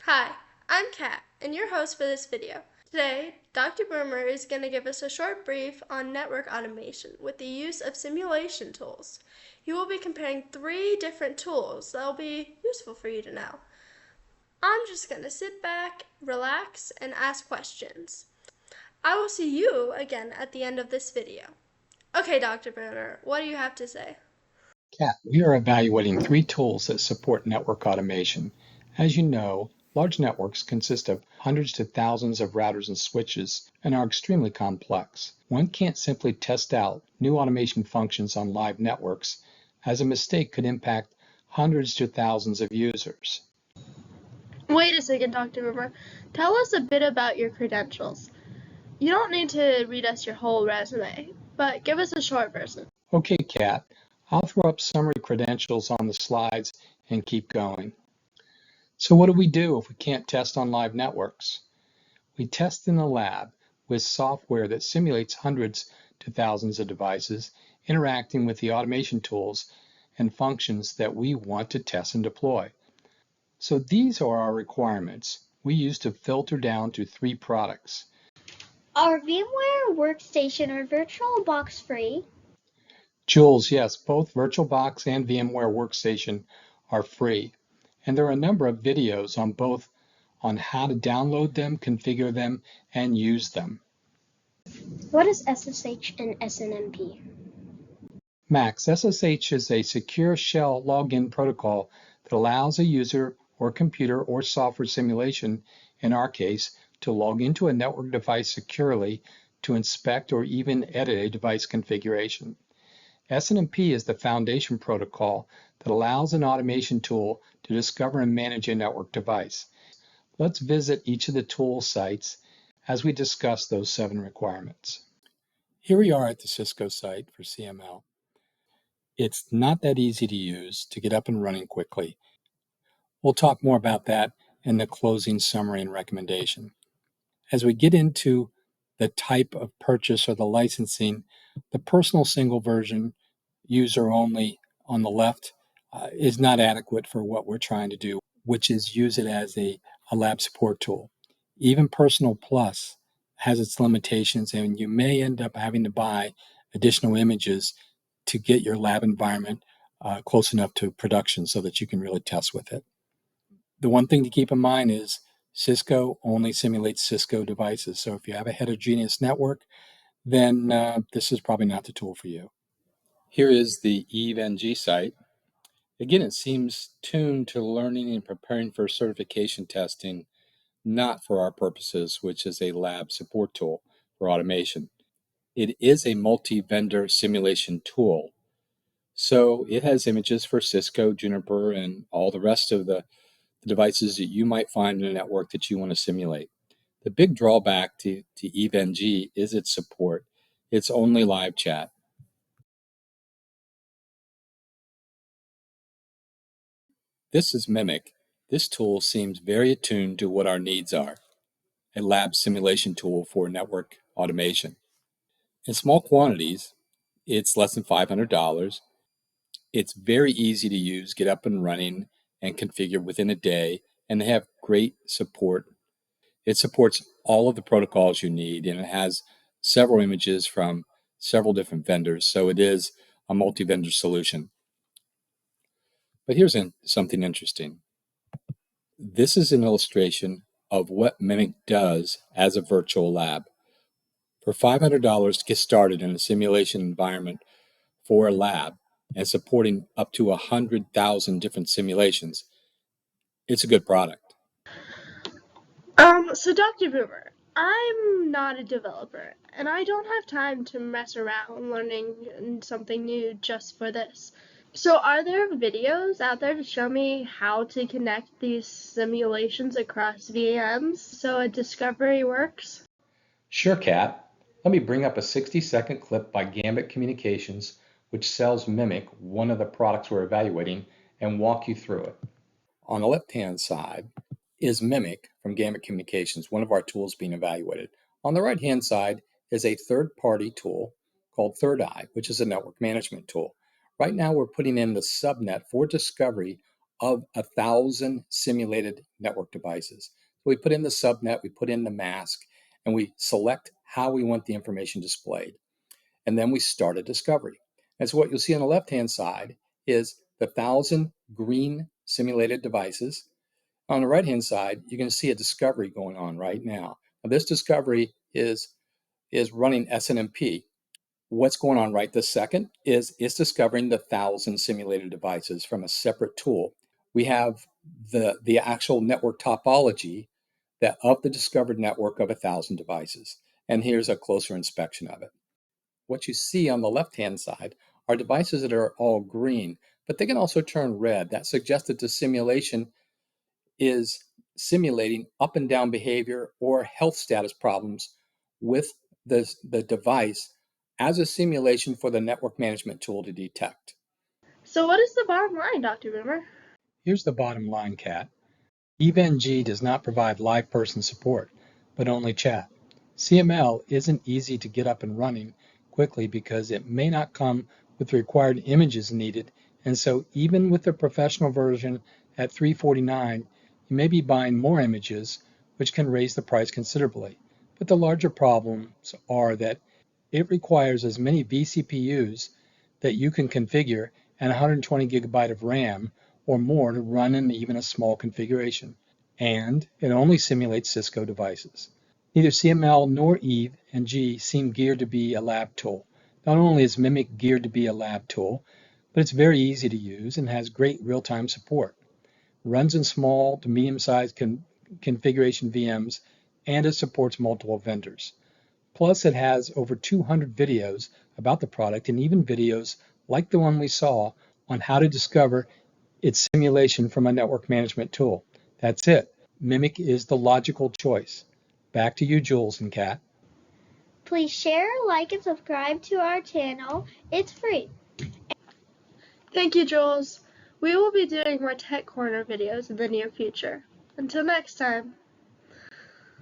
Hi, I'm Kat, and your host for this video. Today, Dr. Boomer is going to give us a short brief on network automation with the use of simulation tools. He will be comparing 3 different tools that will be useful for you to know. I'm just going to sit back, relax, and ask questions. I will see you again at the end of this video. Okay, Dr. Boomer, what do you have to say? Kat, we are evaluating 3 tools that support network automation. As you know, large networks consist of hundreds to thousands of routers and switches and are extremely complex. One can't simply test out new automation functions on live networks, as a mistake could impact hundreds to thousands of users. Wait a second, Dr. Boomer. Tell us a bit about your credentials. You don't need to read us your whole resume, but give us a short version. Okay, Kat, I'll throw up summary credentials on the slides and keep going. So what do we do if we can't test on live networks? We test in the lab with software that simulates hundreds to thousands of devices interacting with the automation tools and functions that we want to test and deploy. So these are our requirements we use to filter down to 3 products. Are VMware Workstation or VirtualBox free? Jules, yes, both VirtualBox and VMware Workstation are free. And there are a number of videos on both on how to download them, configure them, and use them. What is SSH and SNMP? Max, SSH is a secure shell login protocol that allows a user or computer or software simulation, in our case, to log into a network device securely to inspect or even edit a device configuration. SNMP is the foundation protocol that allows an automation tool to discover and manage a network device. Let's visit each of the tool sites as we discuss those 7 requirements. Here we are at the Cisco site for CML. It's not that easy to use to get up and running quickly. We'll talk more about that in the closing summary and recommendation. As we get into the type of purchase or the licensing, the personal single version, user only on the left, is not adequate for what we're trying to do, which is use it as a lab support tool. Even Personal Plus has its limitations, and you may end up having to buy additional images to get your lab environment close enough to production so that you can really test with it. The one thing to keep in mind is Cisco only simulates Cisco devices. So if you have a heterogeneous network, then this is probably not the tool for you. Here is the EVE-NG site. Again, it seems tuned to learning and preparing for certification testing, not for our purposes, which is a lab support tool for automation. It is a multi-vendor simulation tool. So it has images for Cisco, Juniper, and all the rest of the devices that you might find in a network that you want to simulate. The big drawback to EVE-NG is its support. It's only live chat. This is Mimic. This tool seems very attuned to what our needs are. A lab simulation tool for network automation. In small quantities, it's less than $500. It's very easy to use, get up and running, and configure within a day, and they have great support. It supports all of the protocols you need, and it has several images from several different vendors, so it is a multi-vendor solution. But here's something interesting. This is an illustration of what Mimic does as a virtual lab. For $500 to get started in a simulation environment for a lab and supporting up to 100,000 different simulations, it's a good product. So Dr. Boomer, I'm not a developer, and I don't have time to mess around learning something new just for this. So are there videos out there to show me how to connect these simulations across VMs so a discovery works? Sure, Kat. Let me bring up a 60-second clip by Gambit Communications, which sells Mimic, one of the products we're evaluating, and walk you through it. On the left-hand side is Mimic from Gambit Communications, one of our tools being evaluated. On the right-hand side is a third-party tool called Third Eye, which is a network management tool. Right now, we're putting in the subnet for discovery of 1,000 simulated network devices. So we put in the subnet, we put in the mask, and we select how we want the information displayed. And then we start a discovery. And so what you'll see on the left-hand side is the 1,000 green simulated devices. On the right-hand side, you can see a discovery going on right now. Now this discovery is running SNMP. What's going on right this second is it's discovering the 1,000 simulated devices from a separate tool. We have the actual network topology that of the discovered network of 1,000 devices. And here's a closer inspection of it. What you see on the left-hand side are devices that are all green, but they can also turn red. That suggests that the simulation is simulating up and down behavior or health status problems with the device as a simulation for the network management tool to detect. So what is the bottom line, Dr. Boomer? Here's the bottom line, Kat. EVE-NG does not provide live person support, but only chat. CML isn't easy to get up and running quickly because it may not come with the required images needed, and so even with the professional version at $349, you may be buying more images, which can raise the price considerably. But the larger problems are that it requires as many vCPUs that you can configure and 120 gigabyte of RAM or more to run in even a small configuration. And it only simulates Cisco devices. Neither CML nor EVE-NG seem geared to be a lab tool. Not only is Mimic geared to be a lab tool, but it's very easy to use and has great real-time support. Runs in small to medium-sized configuration VMs, and it supports multiple vendors. Plus, it has over 200 videos about the product and even videos like the one we saw on how to discover its simulation from a network management tool. That's it. Mimic is the logical choice. Back to you, Jules and Kat. Please share, like, and subscribe to our channel. It's free. Thank you, Jules. We will be doing more Tech Corner videos in the near future. Until next time.